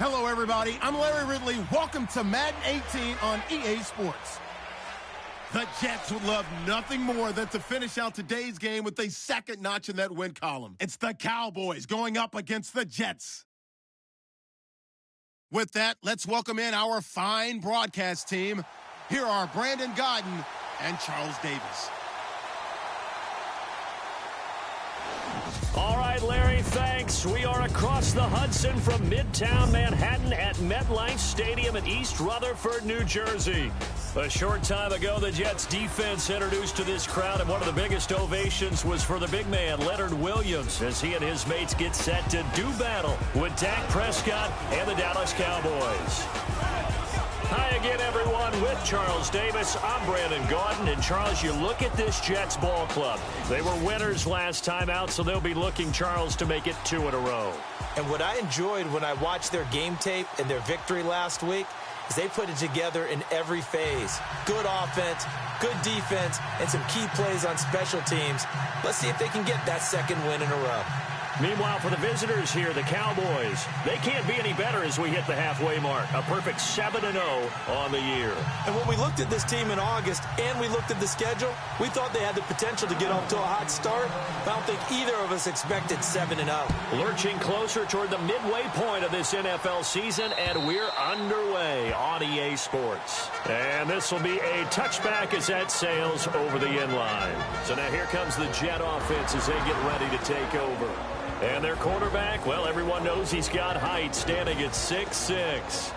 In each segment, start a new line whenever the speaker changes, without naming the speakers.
Hello, everybody. I'm Larry Ridley. Welcome to Madden 18 on EA Sports. The Jets would love nothing more than to finish out today's game with a second notch in that win column. It's the Cowboys going up against the Jets. With that, let's welcome in our fine broadcast team. Here are Brandon Godden and Charles Davis.
All right, Larry, thanks. We are across the Hudson from Midtown Manhattan at MetLife Stadium in East Rutherford, New Jersey. A short time ago, the Jets defense introduced to this crowd, and one of the biggest ovations was for the big man, Leonard Williams, as he and his mates get set to do battle with Dak Prescott and the Dallas Cowboys. Hi again, everyone, with Charles Davis. I'm Brandon Gaudin. And, Charles, you look at this Jets ball club. They were winners last time out, so they'll be looking, Charles, to make it 2 in a row.
And what I enjoyed when I watched their game tape and their victory last week is they put it together in every phase. Good offense, good defense, and some key plays on special teams. Let's see if they can get that second win in a row.
Meanwhile, for the visitors here, the Cowboys, they can't be any better as we hit the halfway mark. A perfect 7-0 on the year.
And when we looked at this team in August and we looked at the schedule, we thought they had the potential to get off to a hot start. But I don't think either of us expected 7-0.
Lurching closer toward the midway point of this NFL season, and we're underway on EA Sports. And this will be a touchback as that sails over the end line. So now here comes the Jet offense as they get ready to take over. And their quarterback, well, everyone knows he's got height, standing at 6'6".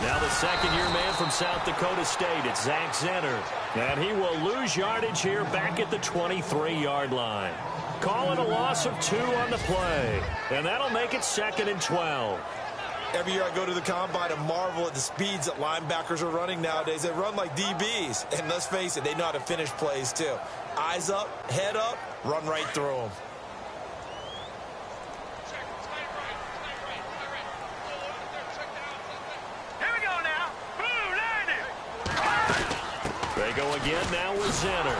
Now the second-year man from South Dakota State, it's Zach Zenner. And he will lose yardage here back at the 23-yard line. Call it a loss of 2 on the play. And that'll make it 2nd and 12.
Every year I go to the combine and marvel at the speeds that linebackers are running nowadays. They run like DBs. And let's face it, they know how to finish plays too. Eyes up, head up, run right through them.
They go again now with Zenner.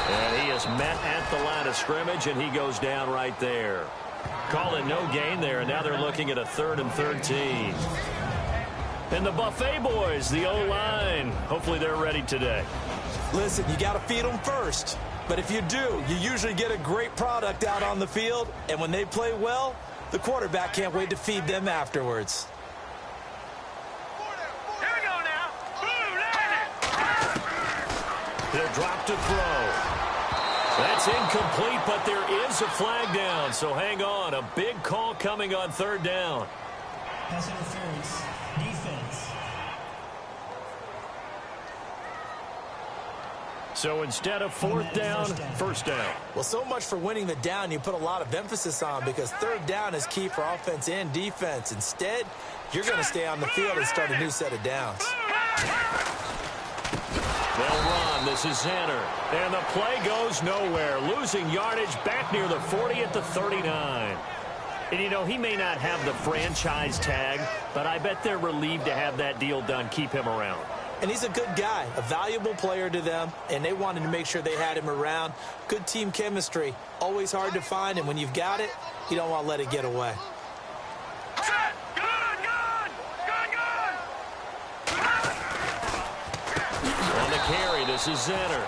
And he is met at the line of scrimmage, and he goes down right there. Call it no gain there, and now they're looking at a 3rd and 13. And the Buffet boys, the O-line, hopefully they're ready today.
Listen, you got to feed them first. But if you do, you usually get a great product out on the field. And when they play well, the quarterback can't wait to feed them afterwards.
They'll drop to throw. That's incomplete, but there is a flag down. So hang on. A big call coming on 3rd down.
Pass interference. Defense.
So instead of 4th down, 1st down.
Well, so much for winning the down you put a lot of emphasis on, because 3rd down is key for offense and defense. Instead, you're going to stay on the field and start a new set of downs.
They'll run. This is Zenner. And the play goes nowhere. Losing yardage back near the 40 at the 39. And, you know, he may not have the franchise tag, but I bet they're relieved to have that deal done. Keep him around.
And he's a good guy, a valuable player to them, and they wanted to make sure they had him around. Good team chemistry. Always hard to find, and when you've got it, you don't want to let it get away.
On the carry, this is Zenner.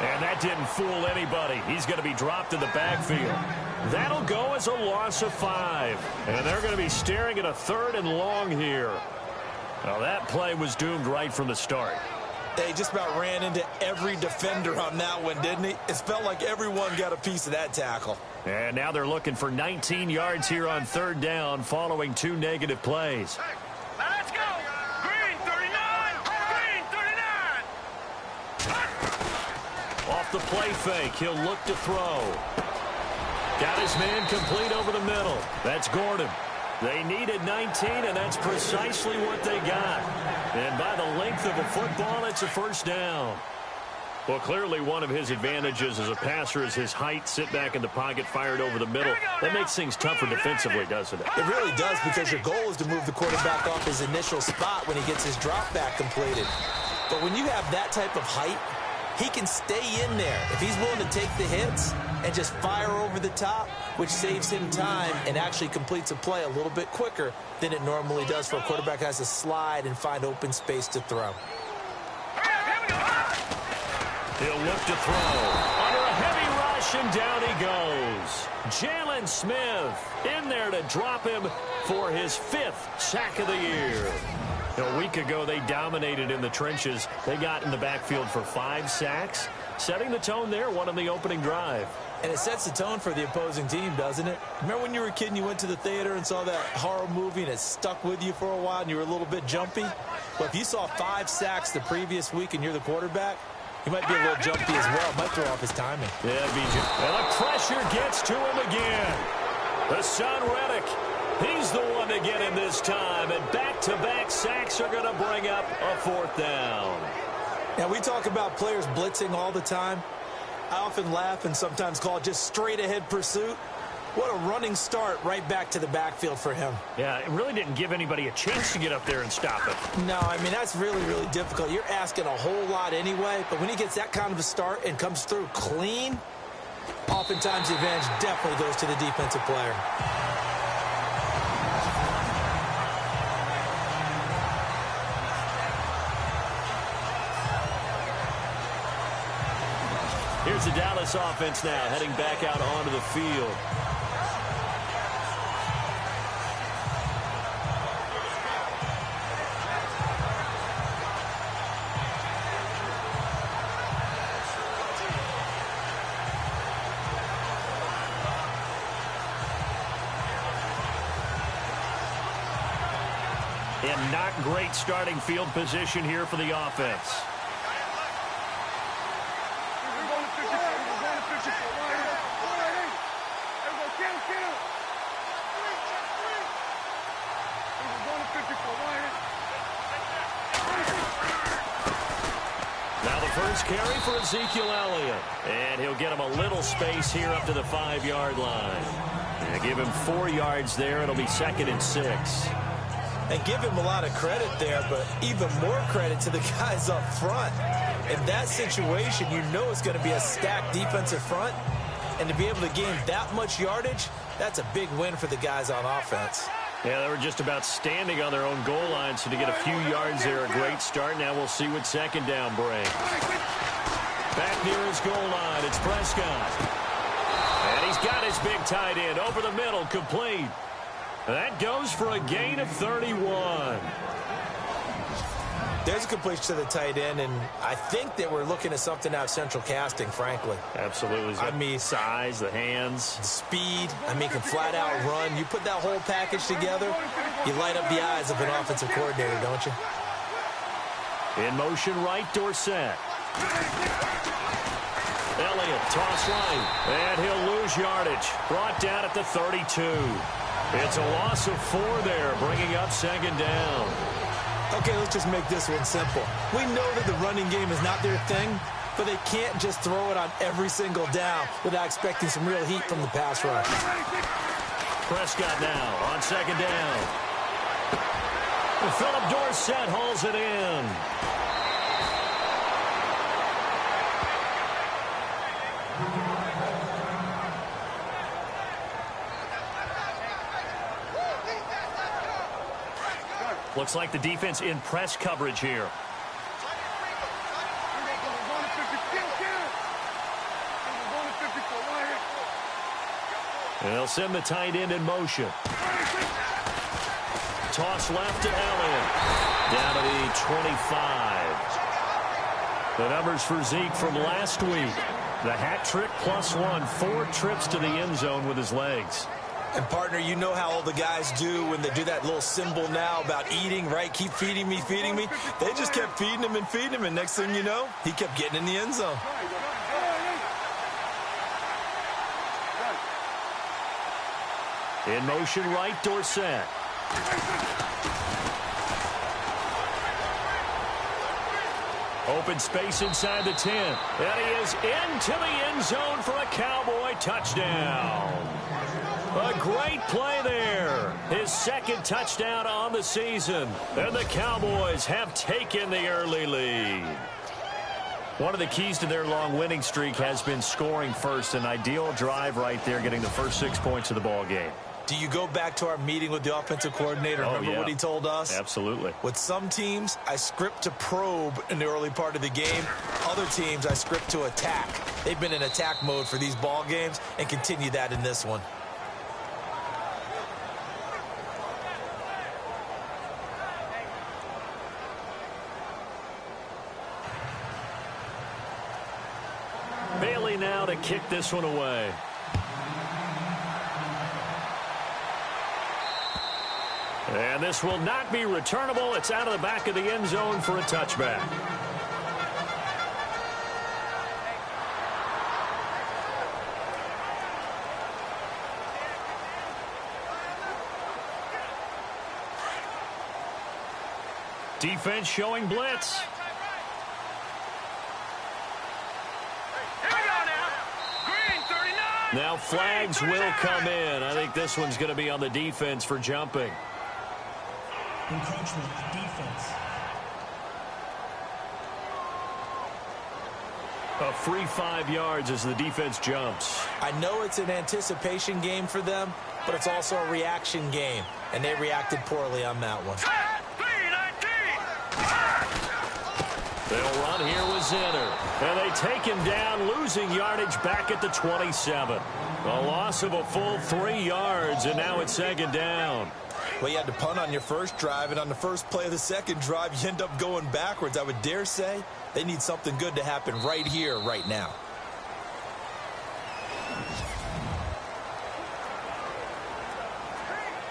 And that didn't fool anybody. He's going to be dropped in the backfield. That'll go as a loss of 5. And they're going to be staring at a 3rd and long here. Now that play was doomed right from the start.
They just about ran into every defender on that one, didn't he? It felt like everyone got a piece of that tackle.
And now they're looking for 19 yards here on 3rd down following 2 negative plays.
Let's go.
play fake. He'll look to throw. Got his man complete over the middle. That's Gordon. They needed 19, and that's precisely what they got. And by the length of a football, it's a first down. Well, clearly one of his advantages as a passer is his height, sit back in the pocket, fired over the middle. That makes things tougher defensively, doesn't it?
It really does, because your goal is to move the quarterback off his initial spot when he gets his drop back completed. But when you have that type of height, he can stay in there if he's willing to take the hits and just fire over the top, which saves him time and actually completes a play a little bit quicker than it normally does for a quarterback who has to slide and find open space to throw.
He'll look to throw. Under a heavy rush, and down he goes. Jalen Smith in there to drop him for his 5th sack of the year. A week ago, they dominated in the trenches. They got in the backfield for 5 sacks, setting the tone there, one on the opening drive.
And it sets the tone for the opposing team, doesn't it? Remember when you were a kid and you went to the theater and saw that horror movie and it stuck with you for a while and you were a little bit jumpy? Well, if you saw 5 sacks the previous week and you're the quarterback, you might be a little jumpy as well. Might throw off his timing.
Yeah, BJ. And the pressure gets to him again. Hassan Reddick. He's the one to get him this time, and back-to-back sacks are going to bring up a 4th down.
Now, we talk about players blitzing all the time. I often laugh and sometimes call it just straight-ahead pursuit. What a running start right back to the backfield for him.
Yeah, it really didn't give anybody a chance to get up there and stop it.
No, I mean, that's really, really difficult. You're asking a whole lot anyway, but when he gets that kind of a start and comes through clean, oftentimes the advantage definitely goes to the defensive player.
Here's the Dallas offense now, heading back out onto the field. And not great starting field position here for the offense. Now the first carry for Ezekiel Elliott. And he'll get him a little space here up to the 5-yard line. And give him 4 yards there. It'll be 2nd and 6.
And give him a lot of credit there, but even more credit to the guys up front. In that situation, you know it's going to be a stacked defensive front. And to be able to gain that much yardage, that's a big win for the guys on offense.
Yeah, they were just about standing on their own goal line, so to get a few yards there, a great start. Now we'll see what 2nd down brings. Back near his goal line, it's Prescott. And he's got his big tight end over the middle, complete. That goes for a gain of 31.
There's a completion to the tight end, and I think that we're looking at something out of central casting, frankly.
Absolutely.
I mean,
size, the hands.
The speed, I mean, can flat out run. You put that whole package together, you light up the eyes of an offensive coordinator, don't you?
In motion right, Dorsett. Elliott, toss right, and he'll lose yardage. Brought down at the 32. It's a loss of 4 there, bringing up 2nd down.
Okay, let's just make this one simple. We know that the running game is not their thing, but they can't just throw it on every single down without expecting some real heat from the pass rush.
Prescott now on 2nd down. And Philip Dorsett hauls it in. Looks like the defense in press coverage here. And they'll send the tight end in motion. Toss left to Elliott. Down to the 25. The numbers for Zeke from last week. The hat trick +1. 4 trips to the end zone with his legs.
And, partner, you know how all the guys do when they do that little symbol now about eating, right? Keep feeding me, feeding me. They just kept feeding him, and next thing you know, he kept getting in the end zone.
In motion right, Dorsett. Open space inside the 10. And he is into the end zone for a Cowboy touchdown. A great play there. His second touchdown on the season. And the Cowboys have taken the early lead. One of the keys to their long winning streak has been scoring first. An ideal drive right there, getting the first 6 points of the ball game.
Do you go back to our meeting with the offensive coordinator? Remember what he told us?
Absolutely.
With some teams, I script to probe in the early part of the game. Other teams, I script to attack. They've been in attack mode for these ball games and continue that in this one.
Bailey now to kick this one away. And this will not be returnable. It's out of the back of the end zone for a touchback. Defense showing blitz. Now flags will come in. I think this one's going to be on the defense for jumping.
Encroachment, defense.
A free 5 yards as the defense jumps.
I know it's an anticipation game for them, but it's also a reaction game, and they reacted poorly on that one.
They'll run here with Zinner. And they take him down, losing yardage back at the 27. A loss of a full 3 yards, and now it's second down.
Well, you had to punt on your first drive, and on the first play of the second drive, you end up going backwards. I would dare say they need something good to happen right here, right now.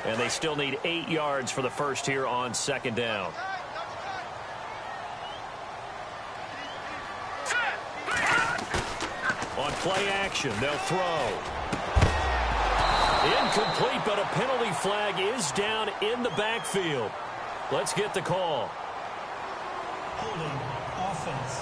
And they still need 8 yards for the first here on second down. On play action, they'll throw. Incomplete, but a penalty flag is down in the backfield. Let's get the call.
Holding, offense.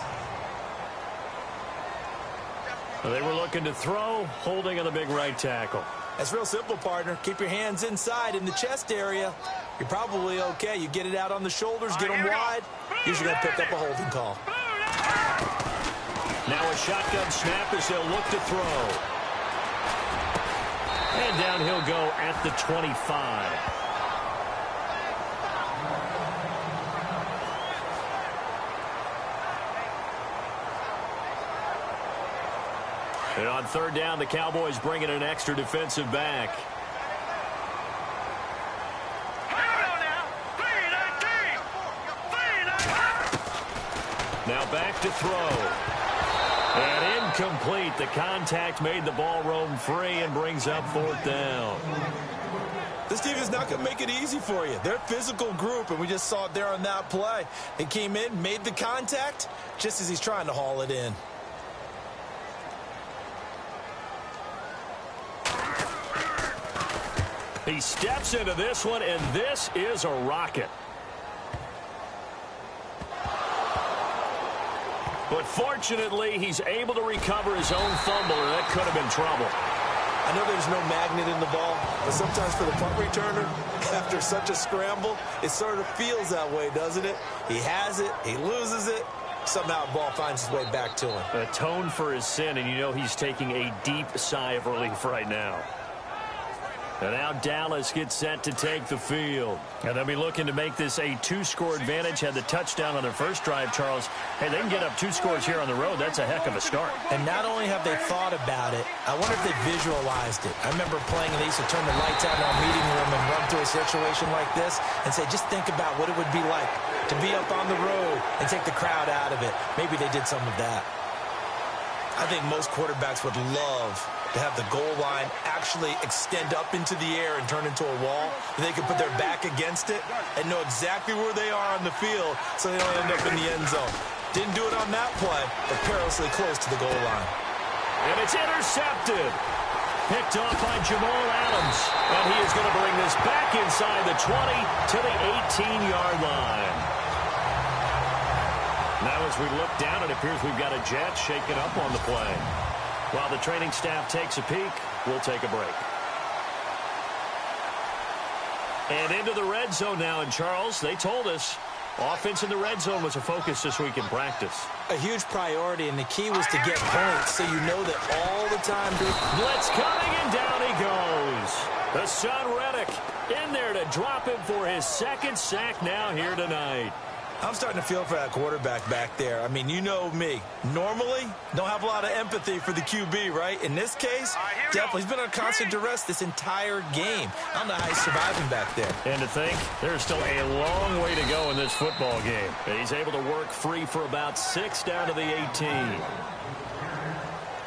They were looking to throw, holding on the big right tackle.
That's real simple, partner. Keep your hands inside in the chest area. You're probably okay. You get it out on the shoulders, get them wide. Usually going to pick up a holding call.
Now a shotgun snap as they'll look to throw. And down he'll go at the 25. And on third down, the Cowboys bring in an extra defensive back. Now back to throw. And incomplete. The contact made the ball roam free and brings up fourth down.
This team is not going to make it easy for you. They're a physical group, and we just saw it there on that play. They came in, made the contact, just as he's trying to haul it in.
He steps into this one, and this is a rocket. But fortunately, he's able to recover his own fumble, and that could have been trouble.
I know there's no magnet in the ball, but sometimes for the punt returner, after such a scramble, it sort of feels that way, doesn't it? He has it, he loses it, somehow the ball finds its way back to him.
Atone for his sin, and you know he's taking a deep sigh of relief right now. And now Dallas gets set to take the field. And they'll be looking to make this a 2-score advantage. Had the touchdown on their first drive, Charles. Hey, they can get up 2 scores here on the road. That's a heck of a start.
And not only have they thought about it, I wonder if they visualized it. I remember playing, and they used to turn the lights out in our meeting room and run through a situation like this and say, just think about what it would be like to be up on the road and take the crowd out of it. Maybe they did some of that. I think most quarterbacks would love to have the goal line actually extend up into the air and turn into a wall. And they can put their back against it and know exactly where they are on the field so they don't end up in the end zone. Didn't do it on that play, but perilously close to the goal line.
And it's intercepted. Picked off by Jamal Adams, and he is going to bring this back inside the 20 to the 18-yard line. Now as we look down, it appears we've got a Jet shaken up on the play. While the training staff takes a peek, we'll take a break. And into the red zone now, and Charles, they told us offense in the red zone was a focus this week in practice.
A huge priority, and the key was to get points so you know that all the time.
Blitz coming, and down he goes. Hassan Reddick in there to drop him for his second sack now here tonight.
I'm starting to feel for that quarterback back there. I mean, you know me. Normally, don't have a lot of empathy for the QB, right? In this case, definitely. He's been under constant duress this entire game. I don't know how he's surviving back there.
And to think, there's still a long way to go in this football game. He's able to work free for about 6 down to the 18.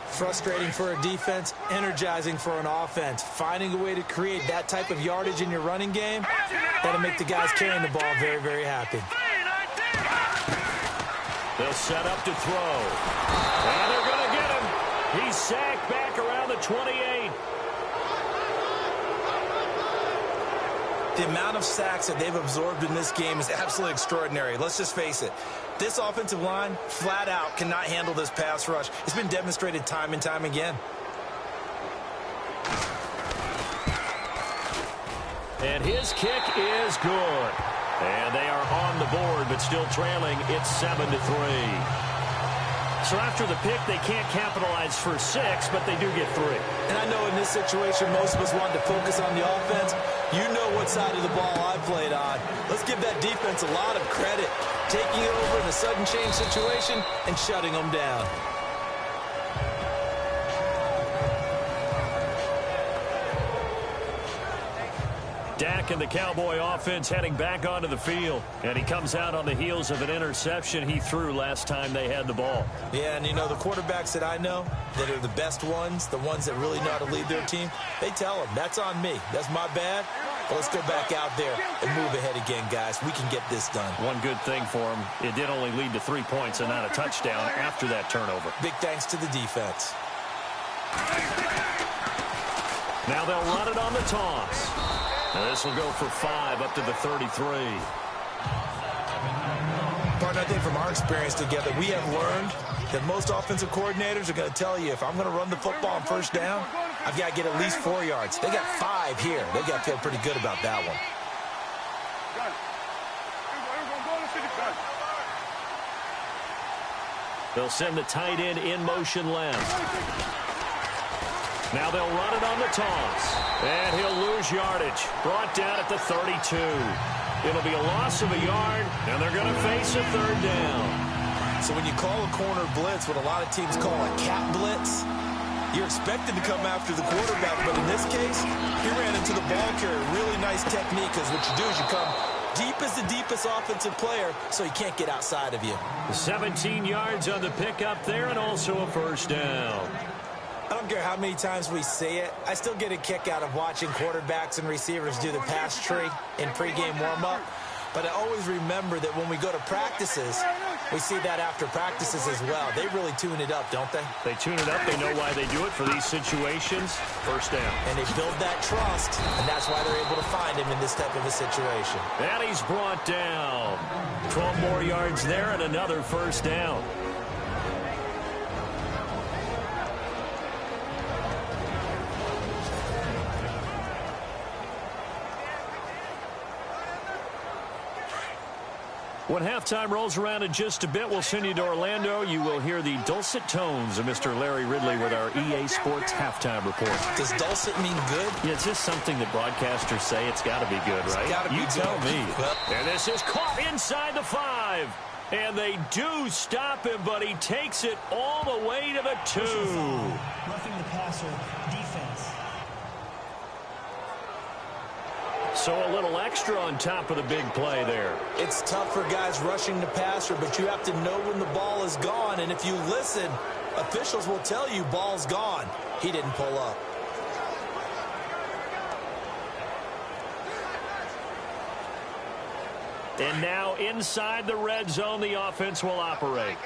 Frustrating for a defense, energizing for an offense. Finding a way to create that type of yardage in your running game, that'll make the guys carrying the ball very, very happy.
They'll set up to throw. And they're going to get him. He's sacked back around the 28.
The amount of sacks that they've absorbed in this game is absolutely extraordinary. Let's just face it. This offensive line, flat out, cannot handle this pass rush. It's been demonstrated time and time again.
And his kick is good. And they are on the board, but still trailing. It's 7-3. So after the pick, they can't capitalize for 6, but they do get 3.
And I know in this situation, most of us wanted to focus on the offense. You know what side of the ball I played on. Let's give that defense a lot of credit. Taking it over in a sudden change situation and shutting them down.
Dak and the Cowboy offense heading back onto the field. And he comes out on the heels of an interception he threw last time they had the ball.
Yeah, and you know, the quarterbacks that I know that are the best ones, the ones that really know how to lead their team, they tell them, that's on me. That's my bad. But let's go back out there and move ahead again, guys. We can get this done.
One good thing for him, it did only lead to 3 points and not a touchdown after that turnover.
Big thanks to the defense.
Now they'll run it on the toss. And this will go for 5 up to the 33.
Partner, I think from our experience together, we have learned that most offensive coordinators are going to tell you, if I'm going to run the football on first down, I've got to get at least 4 yards. They got 5 here. They got to feel pretty good about that one.
They'll send the tight end in motion left. Now they'll run it on the toss. And he'll lose yardage. Brought down at the 32. It'll be a loss of a yard, and they're going to face a 3rd down.
So when you call a corner blitz, what a lot of teams call a cat blitz, you're expected to come after the quarterback. But in this case, he ran into the ball carrier. Really nice technique, because what you do is you come deep as the deepest offensive player, so he can't get outside of you.
17 yards on the pickup there, and also a 1st down.
I don't care how many times we say it, I still get a kick out of watching quarterbacks and receivers do the pass tree in pregame warm-up. But I always remember that when we go to practices, we see that after practices as well. They really tune it up, don't they?
They tune it up. They know why they do it for these situations. 1st down.
And they build that trust, and that's why they're able to find him in this type of a situation.
And he's brought down. 12 more yards there and another 1st down. When halftime rolls around in just a bit, we'll send you to Orlando. You will hear the dulcet tones of Mr. Larry Ridley with our EA Sports halftime report.
Does dulcet mean good?
Yeah, it's just something that broadcasters say. It's got to be good, right?
It's gotta be
you tell
good.
me.
Well,
and this is caught inside the 5. And they do stop him, but he takes it all the way to the 2.
Roughing the passer, defense.
So a little extra on top of the big play there.
It's tough for guys rushing the passer, but you have to know when the ball is gone. And if you listen, officials will tell you ball's gone. He didn't pull up.
And now inside the red zone, the offense will operate.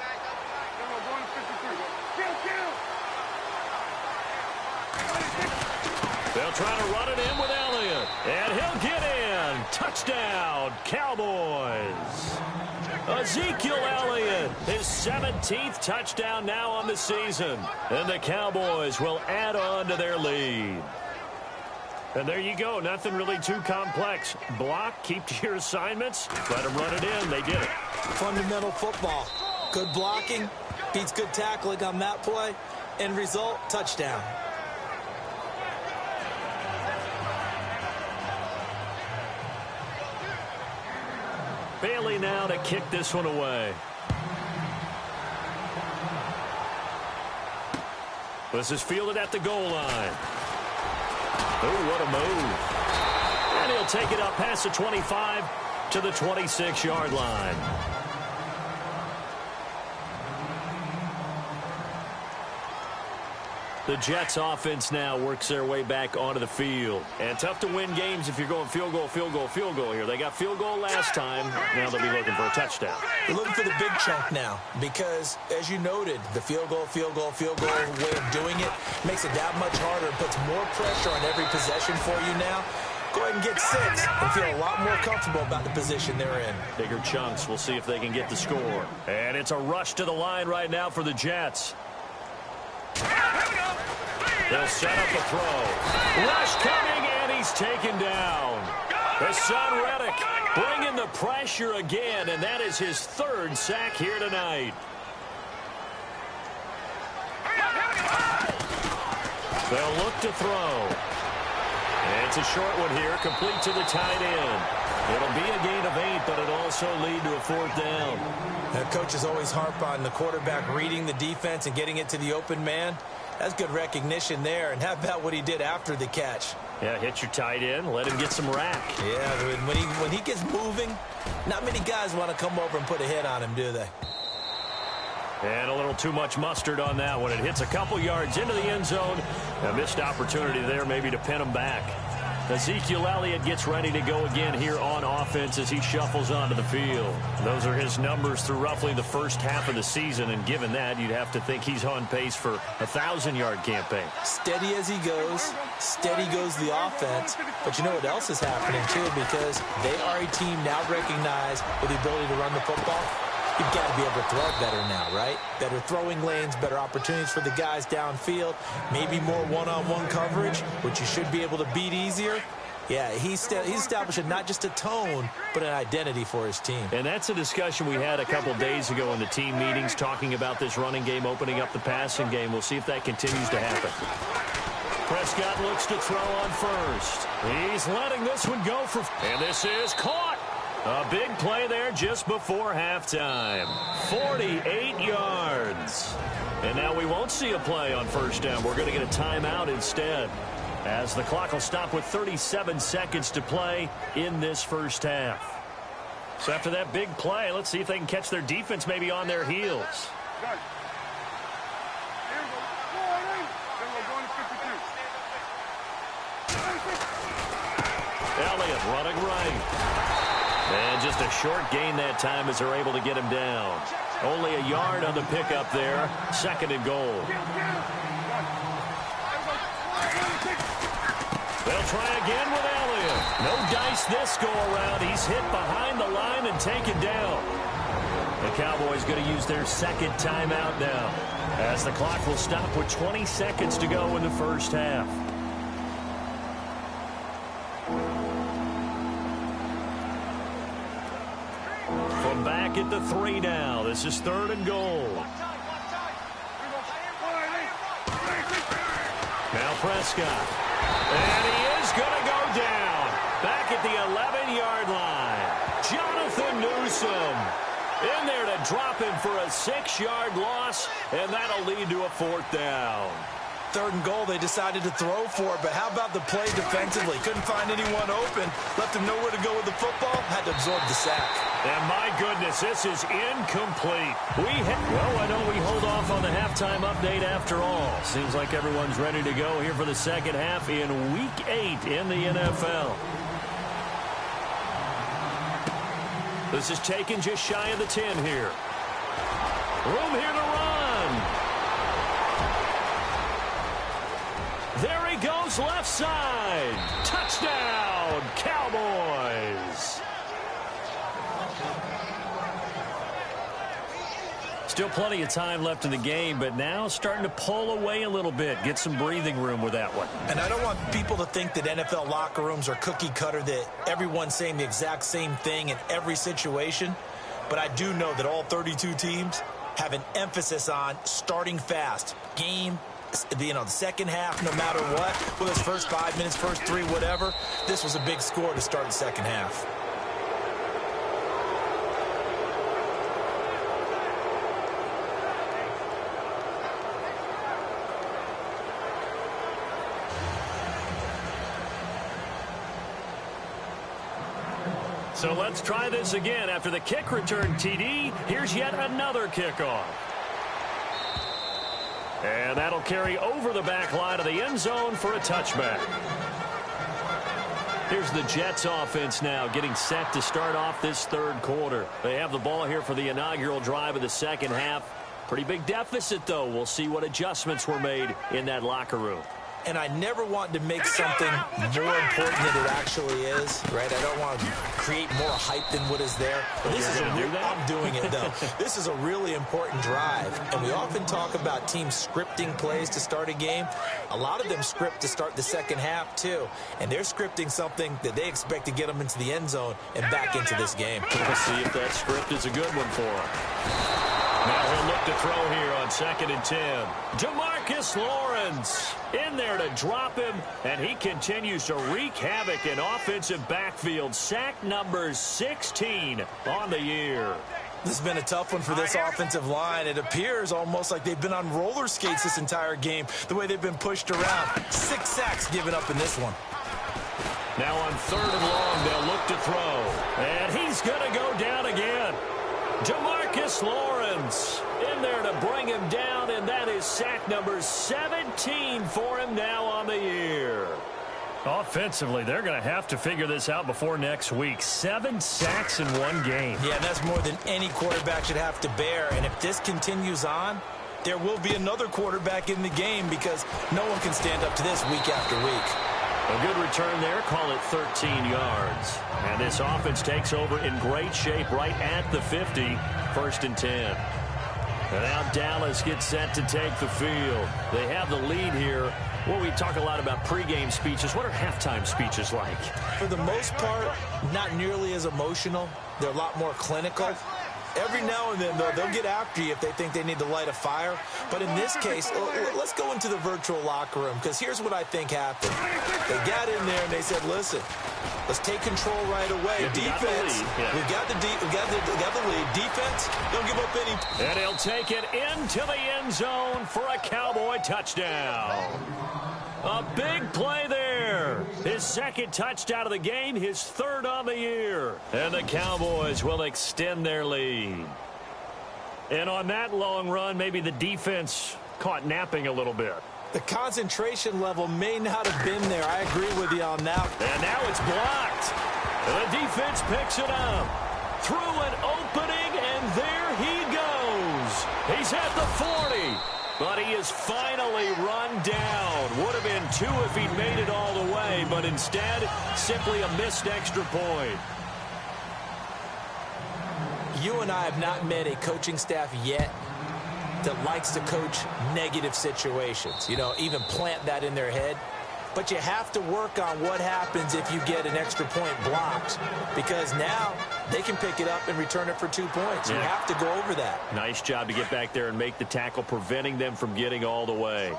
They'll try to run it in with Elliott. And he'll get in. Touchdown, Cowboys. Ezekiel Elliott, his 17th touchdown now on the season. And the Cowboys will add on to their lead. And there you go. Nothing really too complex. Block, keep to your assignments, let them run it in. They did it.
Fundamental football. Good blocking, beats good tackling on that play. End result, touchdown.
Bailey now to kick this one away. This is fielded at the goal line. Oh, what a move. And he'll take it up past the 25 to the 26-yard line. The Jets offense now works their way back onto the field. And tough to win games if you're going field goal, field goal, field goal here. They got field goal last time. Now they'll be looking for a touchdown.
They're looking for the big chunk now because, as you noted, the field goal way of doing it makes it that much harder and puts more pressure on every possession for you now. Go ahead and get 6 and feel a lot more comfortable about the position they're in.
Bigger chunks. We'll see if they can get the score. And it's a rush to the line right now for the Jets. They'll set up a throw. Rush coming, and he's taken down. His son Reddick bringing the pressure again, and that is his 3rd sack here tonight. They'll look to throw. And it's a short one here, complete to the tight end. It'll be a gain of 8, but it'll also lead to a 4th down.
That coach is always harp on the quarterback reading the defense and getting it to the open man. That's good recognition there. And how about what he did after the catch?
Yeah, hit your tight end, let him get some rack.
Yeah, when he gets moving, not many guys want to come over and put a hit on him, do they?
And a little too much mustard on that one. It hits a couple yards into the end zone. A missed opportunity there maybe to pin him back. Ezekiel Elliott gets ready to go again here on offense as he shuffles onto the field. Those are his numbers through roughly the first half of the season, and given that, you'd have to think he's on pace for a 1,000-yard campaign.
Steady as he goes, steady goes the offense. But you know what else is happening, too, because they are a team now recognized with the ability to run the football. You've got to be able to throw it better now, right? Better throwing lanes, better opportunities for the guys downfield, maybe more one-on-one coverage, which you should be able to beat easier. Yeah, he's establishing not just a tone, but an identity for his team.
And that's a discussion we had a couple days ago in the team meetings, talking about this running game, opening up the passing game. We'll see if that continues to happen. Prescott looks to throw on first. He's letting this one go for... And this is caught. A big play there just before halftime. 48 yards. And now we won't see a play on first down. We're going to get a timeout instead, as the clock will stop with 37 seconds to play in this first half. So after that big play, let's see if they can catch their defense maybe on their heels. Elliott running right. And just a short gain that time as they're able to get him down. Only a yard on the pickup there. 2nd and goal. They'll try again with Elliott. No dice this go around. He's hit behind the line and taken down. The Cowboys going to use their 2nd timeout now, as the clock will stop with 20 seconds to go in the first half. Back at the 3 now. This is 3rd and goal. Now Prescott. And he is going to go down. Back at the 11-yard line. Jonathan Newsom in there to drop him for a 6-yard loss, and that'll lead to a 4th down.
3rd and goal, they decided to throw for it, but how about the play defensively? Couldn't find anyone open, left him nowhere to go with the football, had to absorb the sack.
And my goodness, this is incomplete. Well, I know we hold off on the halftime update after all. Seems like everyone's ready to go here for the second half in Week 8 in the NFL. This is taken just shy of the 10 here. Room here to run. There he goes goes left side. Touchdown, Cowboys. Still plenty of time left in the game, but now starting to pull away a little bit. Get some breathing room with that one.
And I don't want people to think that NFL locker rooms are cookie cutter, that everyone's saying the exact same thing in every situation. But I do know that all 32 teams have an emphasis on starting fast. Game, the second half, no matter what, whether it's first 5 minutes, first 3, whatever. This was a big score to start the second half.
So let's try this again. After the kick return TD, here's yet another kickoff. And that'll carry over the back line of the end zone for a touchback. Here's the Jets offense now getting set to start off this third quarter. They have the ball here for the inaugural drive of the second half. Pretty big deficit, though. We'll see what adjustments were made in that locker room.
And I never want to make something more important than it actually is, right? I don't want to create more hype than what is there. But this is I'm doing it, though. This is a really important drive. And we often talk about teams scripting plays to start a game. A lot of them script to start the second half, too. And they're scripting something that they expect to get them into the end zone and back into this game.
We'll see if that script is a good one for them. Now he'll look to throw here on 2nd and 10. Demarcus Lawrence in there to drop him, and he continues to wreak havoc in offensive backfield. Sack number 16 on the year.
This has been a tough one for this offensive line. It appears almost like they've been on roller skates this entire game, the way they've been pushed around. 6 sacks given up in this one.
Now on 3rd and long, they'll look to throw. And he's going to go down again. Demarcus Lawrence in there to bring him down, and that is sack number 17 for him now on the year. Offensively, they're going to have to figure this out before next week. 7 sacks in one game.
Yeah, that's more than any quarterback should have to bear. And if this continues on, there will be another quarterback in the game because no one can stand up to this week after week.
A good return there, call it 13 yards. And this offense takes over in great shape right at the 50, 1st and 10. And now Dallas gets set to take the field. They have the lead here. Well, we talk a lot about pregame speeches. What are halftime speeches like?
For the most part, not nearly as emotional. They're a lot more clinical. Every now and then, though, they'll get after you if they think they need to light a fire. But in this case, let's go into the virtual locker room, because here's what I think happened. They got in there and they said, listen, let's take control right away. Defense, we got the lead. Defense, don't give up any.
And he'll take it into the end zone for a Cowboy touchdown. A big play there. His 2nd touchdown of the game, his 3rd on the year. And the Cowboys will extend their lead. And on that long run, maybe the defense caught napping a little bit.
The concentration level may not have been there. I agree with you on that.
And now it's blocked. And the defense picks it up. Through an opening, and there he goes. He's at the 40. But he is finally run down. Would have been 2 if he'd made it all the way, but instead, simply a missed extra point.
You and I have not met a coaching staff yet that likes to coach negative situations. You know, even plant that in their head. But you have to work on what happens if you get an extra point blocked, because now they can pick it up and return it for 2 points. You have to go over that.
Nice job to get back there and make the tackle, preventing them from getting all the way.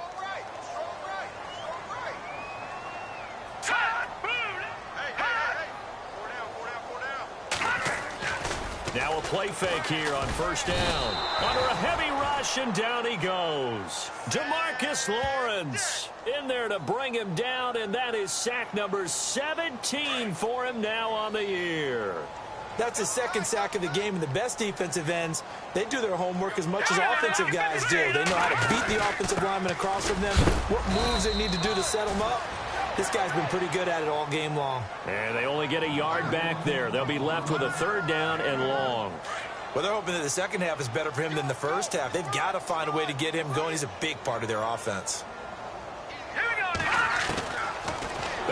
Now a play fake here on 1st down. Under a heavy rush, and down he goes. Demarcus Lawrence in there to bring him down, and that is sack number 17 for him now on the year.
That's his 2nd sack of the game, and the best defensive ends, they do their homework as much as offensive guys do. They know how to beat the offensive lineman across from them, what moves they need to do to set them up. This guy's been pretty good at it all game long.
And they only get a yard back there. They'll be left with a 3rd down and long.
Well, they're hoping that the second half is better for him than the first half. They've got to find a way to get him going. He's a big part of their offense.
Here we go now.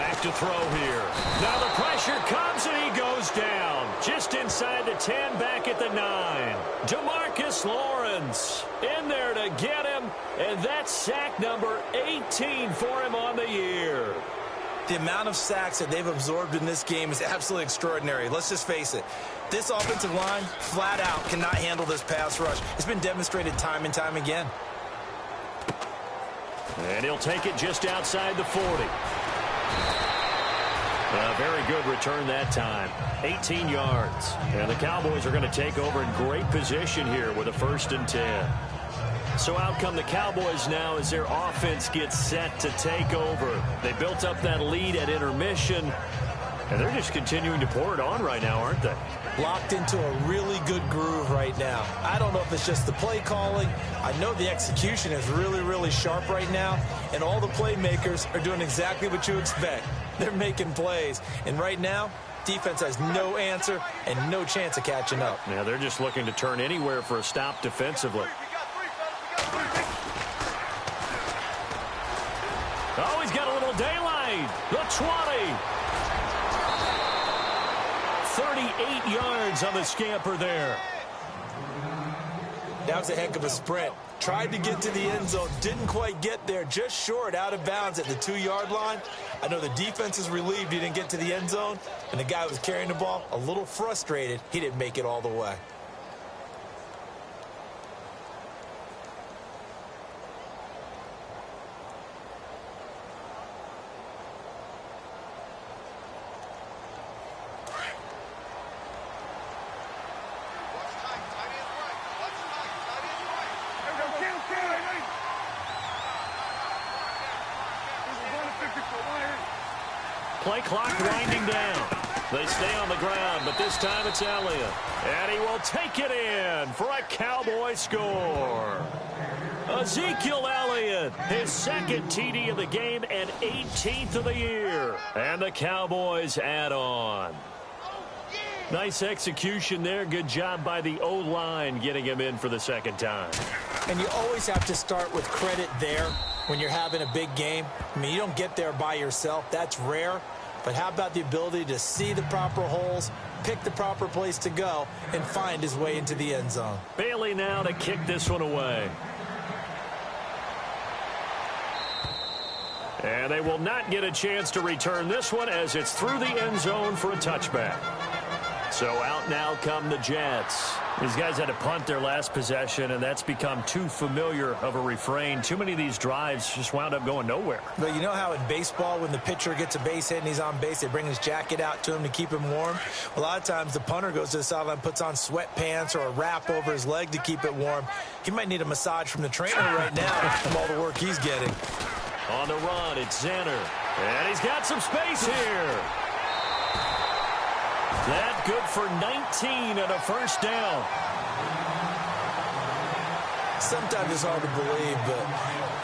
Back to throw here. Now the pressure comes and he goes down. Just inside the 10, back at the 9. DeMarcus Lawrence in there to get him. And that's sack number 18 for him on the year.
The amount of sacks that they've absorbed in this game is absolutely extraordinary. Let's just face it. This offensive line, flat out, cannot handle this pass rush. It's been demonstrated time and time again.
And he'll take it just outside the 40. A very good return that time. 18 yards. And the Cowboys are going to take over in great position here with a 1st and 10. So out come the Cowboys now as their offense gets set to take over. They built up that lead at intermission, and they're just continuing to pour it on right now, aren't they?
Locked into a really good groove right now. I don't know if it's just the play calling. I know the execution is really, really sharp right now, and all the playmakers are doing exactly what you expect. They're making plays, and right now, defense has no answer and no chance of catching up.
Yeah, they're just looking to turn anywhere for a stop defensively. Oh, he's got a little daylight. The 20. 38 yards on the scamper there.
That was a heck of a sprint. Tried to get to the end zone. Didn't quite get there. Just short, out of bounds at the 2-yard line. I know the defense is relieved he didn't get to the end zone. And the guy who was carrying the ball, a little frustrated, he didn't make it all the way.
Play clock winding down. They stay on the ground, but this time it's Elliott. And he will take it in for a Cowboy score. Ezekiel Elliott, his 2nd TD of the game and 18th of the year. And the Cowboys add on. Nice execution there. Good job by the O-line getting him in for the 2nd time.
And you always have to start with credit there when you're having a big game. I mean, you don't get there by yourself. That's rare. But how about the ability to see the proper holes, pick the proper place to go, and find his way into the end zone?
Bailey now to kick this one away. And they will not get a chance to return this one as it's through the end zone for a touchback. So out now come the Jets. These guys had to punt their last possession, and that's become too familiar of a refrain. Too many of these drives just wound up going nowhere.
But you know how in baseball, when the pitcher gets a base hit and he's on base, they bring his jacket out to him to keep him warm? A lot of times the punter goes to the sideline, puts on sweatpants or a wrap over his leg to keep it warm. He might need a massage from the trainer right now from all the work he's getting.
On the run, it's Zenner. And he's got some space here. That good for 19 and a 1st down.
Sometimes it's hard to believe, but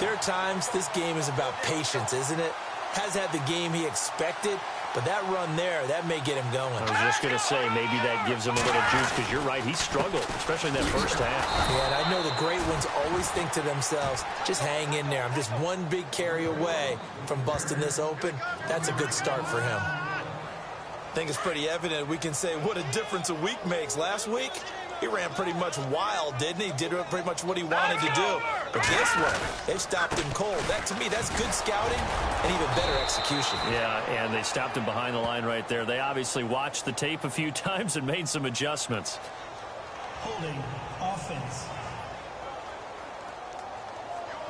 there are times this game is about patience, isn't it? Has had the game he expected, but that run there, that may get him going.
I was just going to say, maybe that gives him a little juice, because you're right, he struggled, especially in that 1st half.
Yeah, and I know the great ones always think to themselves, just hang in there. I'm just one big carry away from busting this open. That's a good start for him. I think it's pretty evident we can say what a difference a week makes. Last week, he ran pretty much wild, didn't he? Did pretty much what he wanted to do. But this one, they've stopped him cold. That, to me, that's good scouting and even better execution.
Yeah, and they stopped him behind the line right there. They obviously watched the tape a few times and made some adjustments.
Holding offense.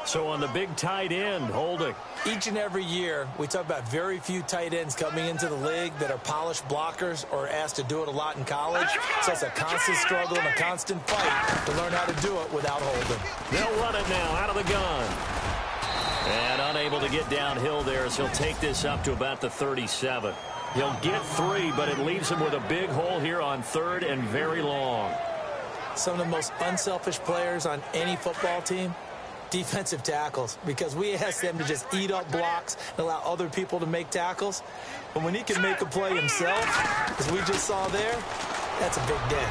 So on the big tight end, holding.
Each and every year, we talk about very few tight ends coming into the league that are polished blockers or asked to do it a lot in college. So it's a constant struggle and a constant fight to learn how to do it without holding.
They'll run it now out of the gun. And unable to get downhill there as he'll take this up to about the 37. He'll get 3, but it leaves him with a big hole here on 3rd and very long.
Some of the most unselfish players on any football team, defensive tackles, because we ask them to just eat up blocks and allow other people to make tackles. But when he can make a play himself, as we just saw there, that's a big day.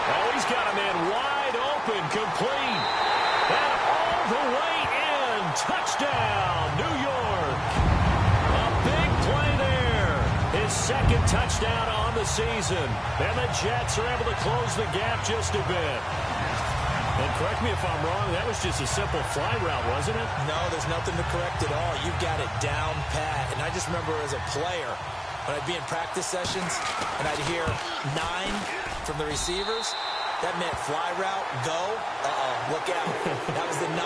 Oh, he's got a man wide open, complete. And all the way in. Touchdown, New York. second touchdown on the season. And the Jets are able to close the gap just a bit. And correct me if I'm wrong, that was just a simple fly route, wasn't it?
No, there's nothing to correct at all. You've got it down pat. And I just remember as a player, when I'd be in practice sessions and I'd hear 9 from the receivers, that meant fly route, go. Look out. That was the 9,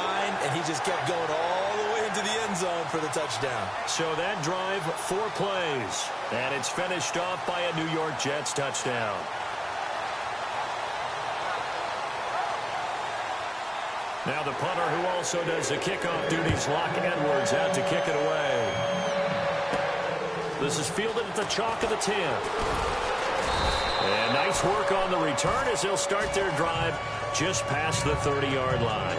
and he just kept going all the way into the end zone for the touchdown.
So that drive, 4 plays. And it's finished off by a New York Jets touchdown. Now the punter who also does the kickoff duties, Locke Edwards, out to kick it away. This is fielded at the chalk of the 10. And nice work on the return as they'll start their drive just past the 30-yard line.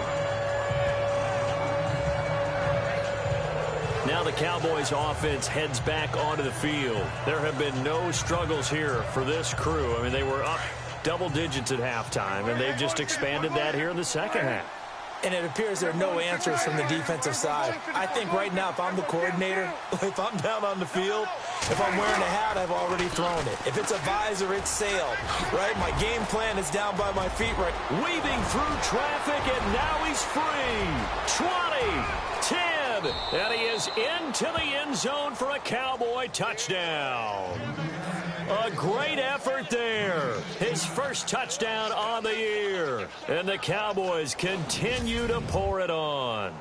Now the Cowboys offense heads back onto the field. There have been no struggles here for this crew. I mean, they were up double digits at halftime, and they've just expanded that here in the second half.
And it appears there are no answers from the defensive side. I think right now, if I'm the coordinator, if I'm down on the field, if I'm wearing a hat, I've already thrown it. If it's a visor, it's sailed, right? My game plan is down by my feet, right?
Weaving through traffic, and now he's free. 20, 10, and he is into the end zone for a Cowboy touchdown. A great effort there. His first touchdown on the year. And the Cowboys continue to pour it on.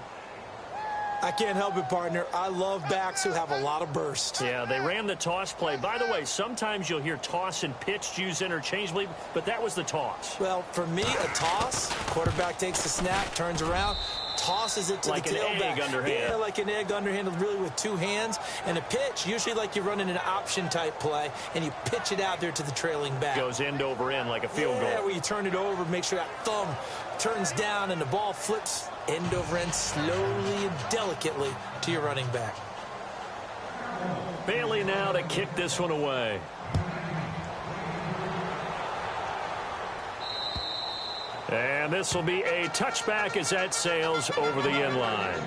I can't help it, partner. I love backs who have a lot of burst.
Yeah, they ran the toss play. By the way, sometimes you'll hear toss and pitch used interchangeably, but that was the toss.
Well, for me, a toss, quarterback takes the snap, turns around, tosses it to
like
the tailback.
Like an egg underhand.
Yeah, like an egg underhand, really with 2 hands. And a pitch, usually like you're running an option-type play, and you pitch it out there to the trailing back.
Goes end over end like a field goal.
Yeah, where you turn it over, make sure that thumb turns down, and the ball flips end over end slowly and delicately to your running back.
Bailey now to kick this one away. And this will be a touchback as that sails over the end line.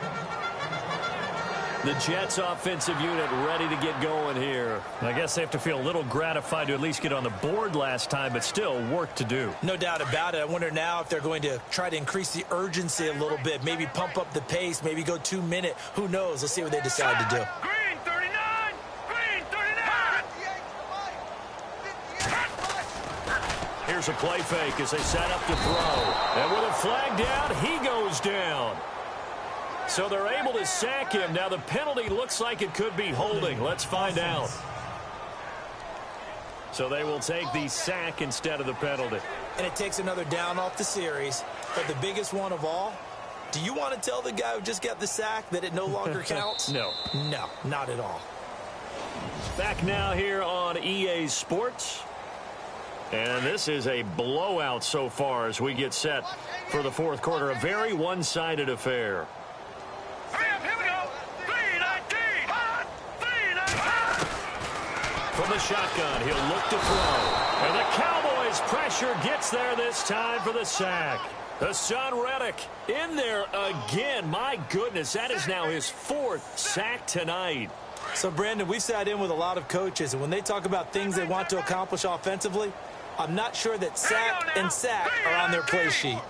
The Jets offensive unit ready to get going here. I guess they have to feel a little gratified to at least get on the board last time, but still work to do.
No doubt about it. I wonder now if they're going to try to increase the urgency a little bit, maybe pump up the pace, maybe go 2 minute. Who knows? Let's see what they decide to do.
Green 39! Green 39!
Here's a play fake as they set up to throw. And with a flag down, he goes down. So they're able to sack him. Now the penalty looks like it could be holding. Let's find out. So they will take the sack instead of the penalty.
And it takes another down off the series. But the biggest one of all, do you want to tell the guy who just got the sack that it no longer counts?
No.
No, not at all.
Back now here on EA Sports. And this is a blowout so far as we get set for the fourth quarter. A very one-sided affair.
Here we go. 319. 319.
From the shotgun, he'll look to throw. And the Cowboys' pressure gets there this time for the sack. Hassan Reddick in there again. My goodness, that is now his 4th sack tonight.
So, Brandon, we've sat in with a lot of coaches, and when they talk about things they want to accomplish offensively, I'm not sure that sack and sack are on their play sheet.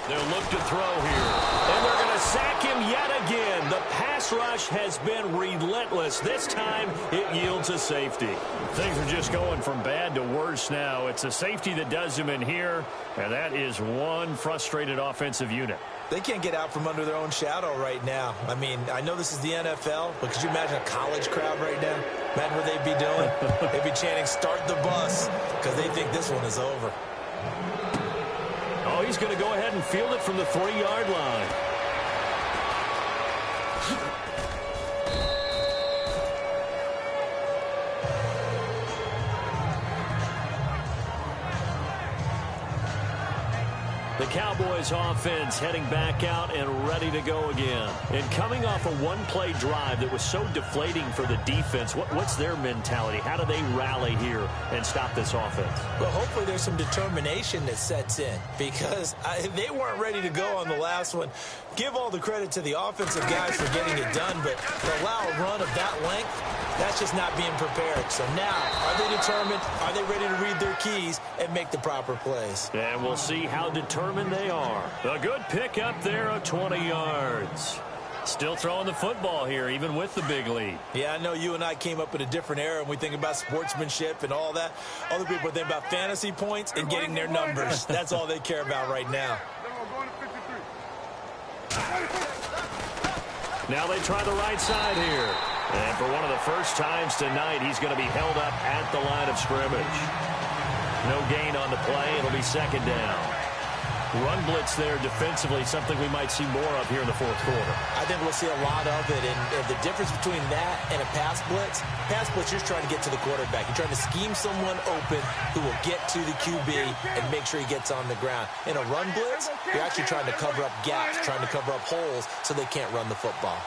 They'll look to throw here. And they're going to sack him yet again. The pass rush has been relentless. This time, it yields a safety. Things are just going from bad to worse now. It's a safety that does him in here, and that is one frustrated offensive unit.
They can't get out from under their own shadow right now. I mean, I know this is the NFL, but could you imagine a college crowd right now? Imagine what they'd be doing. They'd be chanting, "Start the bus," because they think this one is over.
Oh, he's going to go ahead and field it from the 3-yard line. The Cowboys offense heading back out and ready to go again. And coming off a one-play drive that was so deflating for the defense, what's their mentality? How do they rally here and stop this offense?
Well, hopefully there's some determination that sets in because they weren't ready to go on the last one. Give all the credit to the offensive guys for getting it done, but to allow a run of that length, that's just not being prepared. So now, are they determined? Are they ready to read their keys and make the proper plays?
And we'll see how determined they are. A good pick up there of 20 yards. Still throwing the football here, even with the big lead.
Yeah, I know you and I came up in a different era, and we think about sportsmanship and all that. Other people think about fantasy points and getting their numbers. That's all they care about right now.
Now they try the right side here. And for one of the first times tonight, he's going to be held up at the line of scrimmage. No gain on the play. It'll be second down. Run blitz there defensively, something we might see more of here in the fourth quarter.
I think we'll see a lot of it, and the difference between that and a pass blitz, you're just trying to get to the quarterback. You're trying to scheme someone open who will get to the QB and make sure he gets on the ground. In a run blitz, you're actually trying to cover up gaps, trying to cover up holes so they can't run the football.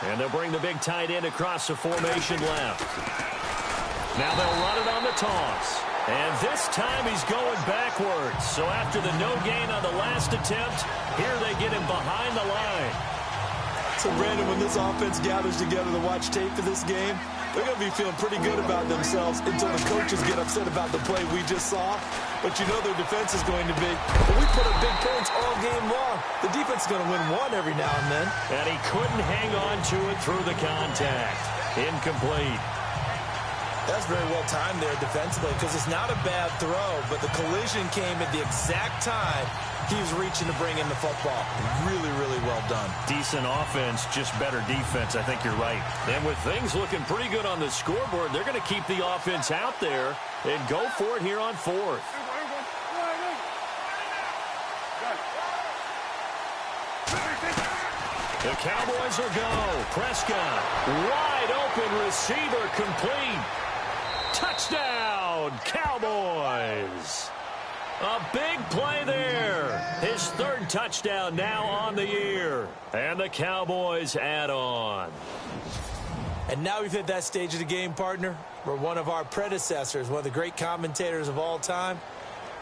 And they'll bring the big tight end across the formation left. Now they'll run it on the toss. And this time he's going backwards. So after the no gain on the last attempt, here they get him behind the line.
So, Brandon, when this offense gathers together to watch tape for this game, they're going to be feeling pretty good about themselves until the coaches get upset about the play we just saw. But you know their defense is going to be, well, we put up big points all game long. The defense is going to win one every now and then.
And he couldn't hang on to it through the contact. Incomplete.
That's very well timed there defensively because it's not a bad throw, but the collision came at the exact time he was reaching to bring in the football. Really, really well done.
Decent offense, just better defense. I think you're right. And with things looking pretty good on the scoreboard, they're going to keep the offense out there and go for it here on fourth. The Cowboys will go. Prescott, wide open receiver, complete. Touchdown, Cowboys. A big play there. His third touchdown now on the year. And the Cowboys add on.
And now we've hit that stage of the game, partner, where one of our predecessors, one of the great commentators of all time,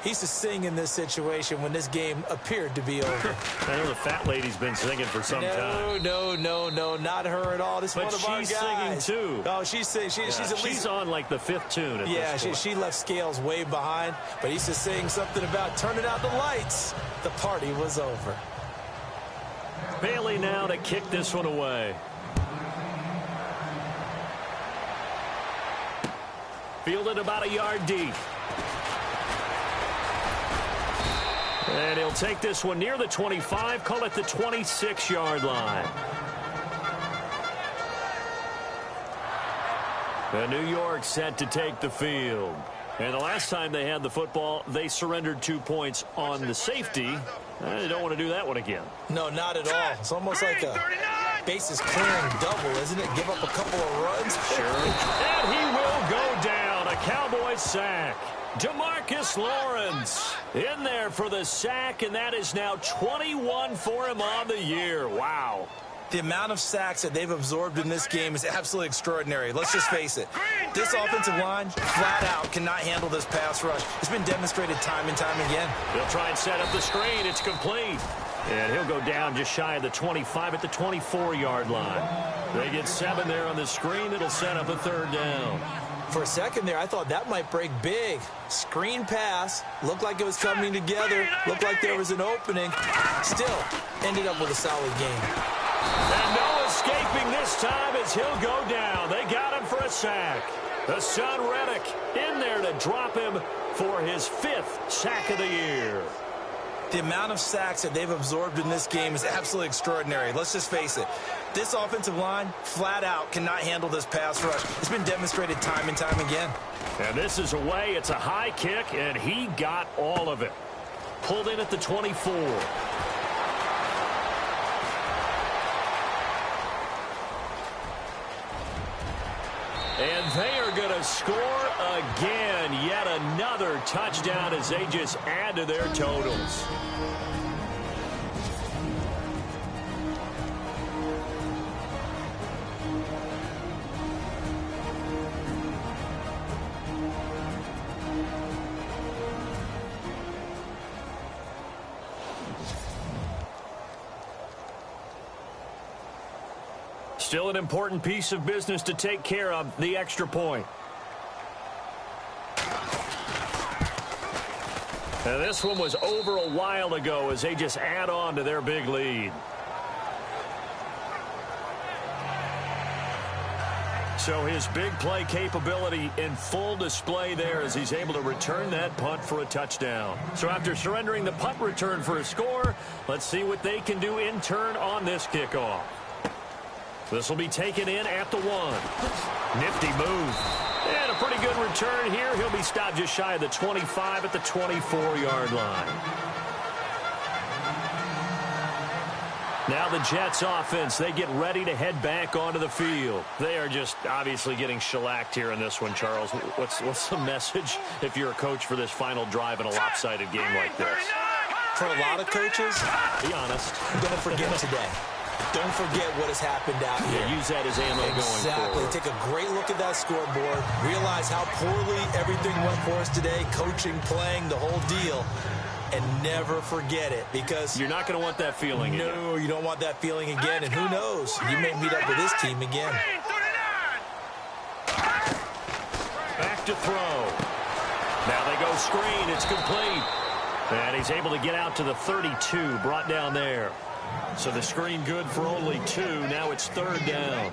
he used to sing in this situation when this game appeared to be over.
I know the fat lady's been singing for some time.
No, not her at all. This is one of our guys.
But she's singing, too.
Oh, she's singing. She's
on, like, the fifth tune at this point.
She left Scales way behind, but he used to sing something about turning out the lights. The party was over.
Bailey now to kick this one away. Fielded about a yard deep. And he'll take this one near the 25, call it the 26-yard line. And New York set to take the field. And the last time they had the football, they surrendered 2 points on the safety. They don't want to do that one again.
No, not at all. It's almost like a bases clearing double, isn't it? Give up a couple of runs.
Sure. And he will go down. A Cowboys sack. DeMarcus Lawrence in there for the sack, and that is now 21 for him on the year. Wow.
The amount of sacks that they've absorbed in this game is absolutely extraordinary. Let's just face it. This offensive line, flat out, cannot handle this pass rush. It's been demonstrated time and time again.
They'll try and set up the screen. It's complete. And he'll go down just shy of the 25 at the 24-yard line. They get 7 there on the screen. It'll set up a third down.
For a second there, I thought that might break big. Screen pass. Looked like it was coming together. Looked like there was an opening. Still, ended up with a solid game.
And no escaping this time as he'll go down. They got him for a sack. The son Reddick in there to drop him for his 5th sack of the year.
The amount of sacks that they've absorbed in this game is absolutely extraordinary. Let's just face it. This offensive line, flat out, cannot handle this pass rush. It's been demonstrated time and time again.
And this is away. It's a high kick, and he got all of it. Pulled in at the 24. And they are going to score again. Yet another touchdown as they just add to their totals. Still an important piece of business to take care of, the extra point. And this one was over a while ago as they just add on to their big lead. So his big play capability in full display there as he's able to return that punt for a touchdown. So after surrendering the punt return for a score, let's see what they can do in turn on this kickoff. This will be taken in at the 1. Nifty move. And a pretty good return here. He'll be stopped just shy of the 25 at the 24-yard line. Now the Jets offense, they get ready to head back onto the field. They are just obviously getting shellacked here in this one, Charles. What's the message if you're a coach for this final drive in a lopsided game like this?
For a lot of coaches,
be honest,
don't forget today. Don't forget what has happened out here.
Yeah, use that as ammo going forward.
Exactly. Take a great look at that scoreboard. Realize how poorly everything went for us today. Coaching, playing, the whole deal. And never forget it, because
you're not going to want that feeling again.
No, you don't want that feeling again. And who knows? You may meet up with this team again.
Back to throw. Now they go screen. It's complete. And he's able to get out to the 32, brought down there. So the screen good for only 2. Now it's 3rd down.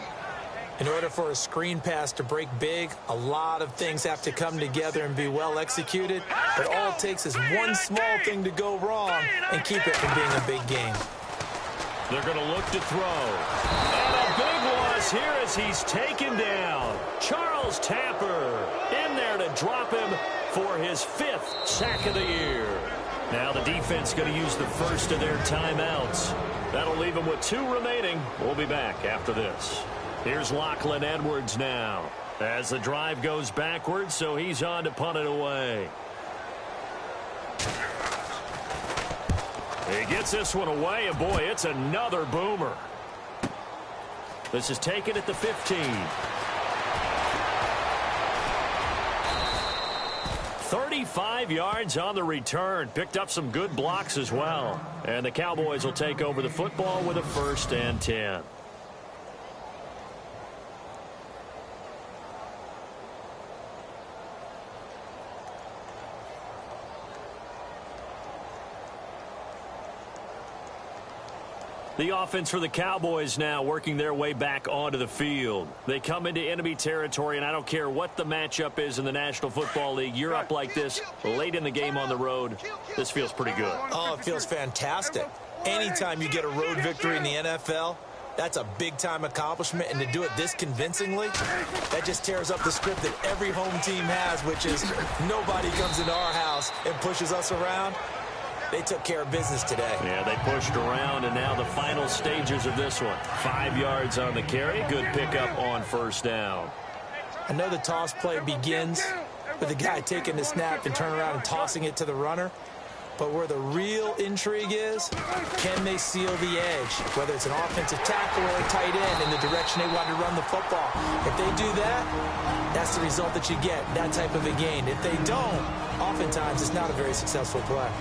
In order for a screen pass to break big, a lot of things have to come together and be well executed. But all it takes is one small thing to go wrong and keep it from being a big game.
They're going to look to throw. And a big loss here as he's taken down. Charles Tapper in there to drop him for his 5th sack of the year. Now the defense going to use the first of their timeouts. That'll leave them with 2 remaining. We'll be back after this. Here's Lachlan Edwards now as the drive goes backwards, so he's on to punt it away. He gets this one away, and boy, it's another boomer. This is taken at the 15. 35 yards on the return. Picked up some good blocks as well. And the Cowboys will take over the football with a 1st and 10. The offense for the Cowboys now working their way back onto the field. They come into enemy territory, and I don't care what the matchup is in the National Football League. You're up like this late in the game on the road. This feels pretty good.
Oh, it feels fantastic. Anytime you get a road victory in the NFL, that's a big-time accomplishment, and to do it this convincingly, that just tears up the script that every home team has, which is nobody comes into our house and pushes us around. They took care of business today.
Yeah, they pushed around, and now the final stages of this one. 5 yards on the carry. Good pickup on 1st down.
I know the toss play begins with the guy taking the snap and turning around and tossing it to the runner. But where the real intrigue is, can they seal the edge? Whether it's an offensive tackle or a tight end in the direction they want to run the football. If they do that, that's the result that you get, that type of a gain. If they don't, oftentimes it's not a very successful play.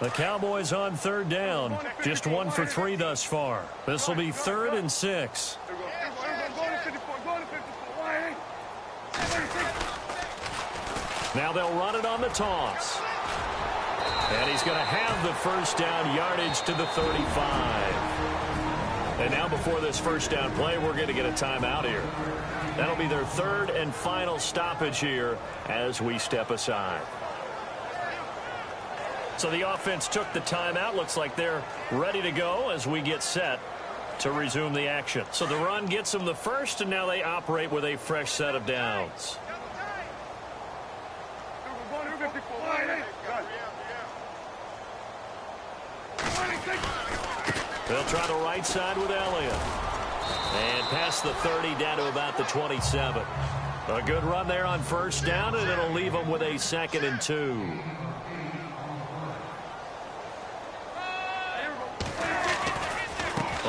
The Cowboys on 3rd down. Just 1 for 3 thus far. This will be 3rd and 6. Now they'll run it on the toss. And he's going to have the 1st down yardage to the 35. And now before this 1st down play, we're going to get a timeout here. That'll be their 3rd and final stoppage here as we step aside. So the offense took the timeout. Looks like they're ready to go as we get set to resume the action. So the run gets them the first, and now they operate with a fresh set of downs. They'll try the right side with Elliott. And past the 30 down to about the 27. A good run there on first down, and it'll leave them with a 2nd and 2.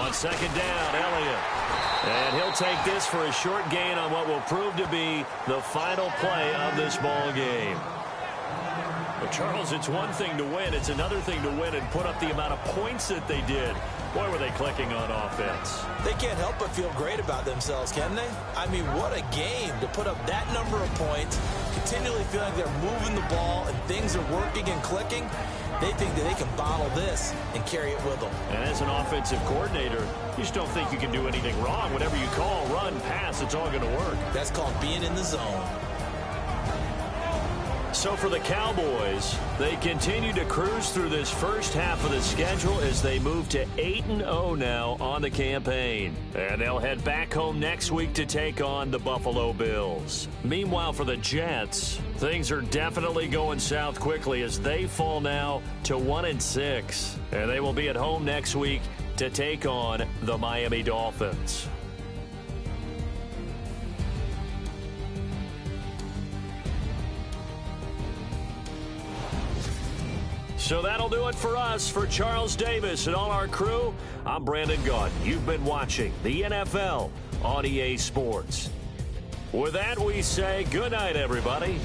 On 2nd down, Elliott. And he'll take this for a short gain on what will prove to be the final play of this ball game. Well, Charles, it's one thing to win. It's another thing to win and put up the amount of points that they did. Boy, were they clicking on offense.
They can't help but feel great about themselves, can they? I mean, what a game to put up that number of points, continually feeling they're moving the ball and things are working and clicking. They think that they can bottle this and carry it with them.
And as an offensive coordinator, you just don't think you can do anything wrong. Whatever you call, run, pass, it's all going to work.
That's called being in the zone.
So for the Cowboys, they continue to cruise through this first half of the schedule as they move to 8-0 now on the campaign. And they'll head back home next week to take on the Buffalo Bills. Meanwhile, for the Jets, things are definitely going south quickly as they fall now to 1-6. And they will be at home next week to take on the Miami Dolphins. So that'll do it for us. For Charles Davis and all our crew, I'm Brandon Gaudin. You've been watching the NFL on EA Sports. With that, we say good night, everybody.